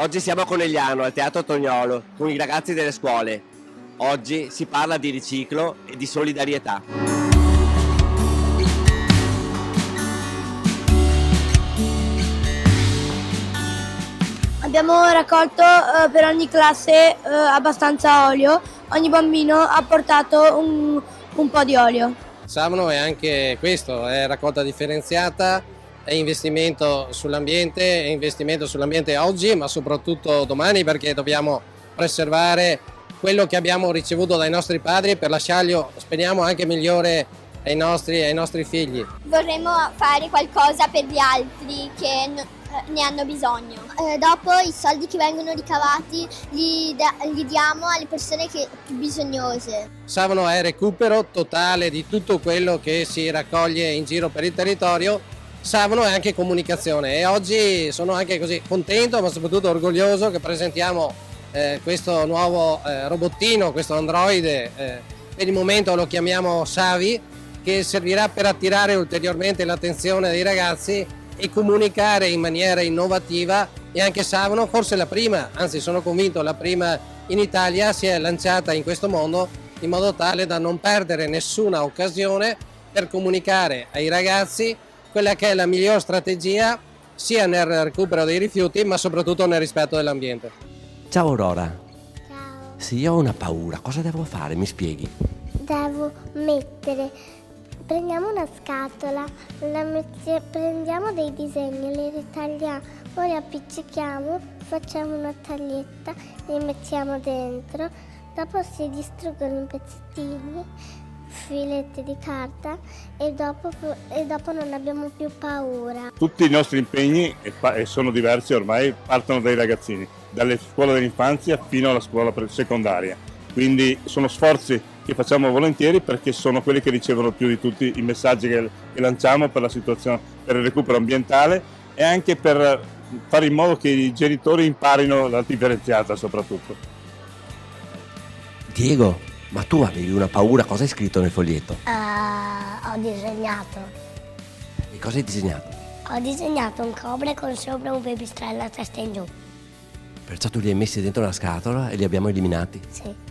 Oggi siamo a Conegliano, al Teatro Tognolo, con i ragazzi delle scuole. Oggi si parla di riciclo e di solidarietà. Abbiamo raccolto per ogni classe abbastanza olio, ogni bambino ha portato un po' di olio. Savno è anche questo, è raccolta differenziata, è investimento sull'ambiente oggi, ma soprattutto domani, perché dobbiamo preservare quello che abbiamo ricevuto dai nostri padri per lasciarlo, speriamo, anche migliore ai nostri figli. Vorremmo fare qualcosa per gli altri che ne hanno bisogno. Dopo i soldi che vengono ricavati li diamo alle persone più bisognose. Savno è recupero totale di tutto quello che si raccoglie in giro per il territorio. Savno è anche comunicazione e oggi sono anche così contento, ma soprattutto orgoglioso che presentiamo questo nuovo robottino, questo androide, per il momento lo chiamiamo Savi, che servirà per attirare ulteriormente l'attenzione dei ragazzi e comunicare in maniera innovativa. E anche Savno, forse la prima, anzi sono convinto la prima in Italia, si è lanciata in questo mondo in modo tale da non perdere nessuna occasione per comunicare ai ragazzi quella che è la miglior strategia sia nel recupero dei rifiuti ma soprattutto nel rispetto dell'ambiente. Ciao Aurora. Ciao. Sì, io ho una paura, cosa devo fare? Mi spieghi? Prendiamo una scatola, prendiamo dei disegni, li ritagliamo, poi li appiccichiamo, facciamo una taglietta, li mettiamo dentro, dopo si distruggono in pezzettini, filetti di carta e dopo non abbiamo più paura. Tutti i nostri impegni, e sono diversi ormai, partono dai ragazzini, dalle scuole dell'infanzia fino alla scuola secondaria. Quindi sono sforzi che facciamo volentieri perché sono quelli che ricevono più di tutti i messaggi che lanciamo per la situazione, per il recupero ambientale e anche per fare in modo che i genitori imparino la differenziata soprattutto. Diego, ma tu avevi una paura, cosa hai scritto nel foglietto? Ho disegnato. E cosa hai disegnato? Ho disegnato un cobra con sopra un pipistrello a testa in giù. Perciò tu li hai messi dentro una scatola e li abbiamo eliminati. Sì.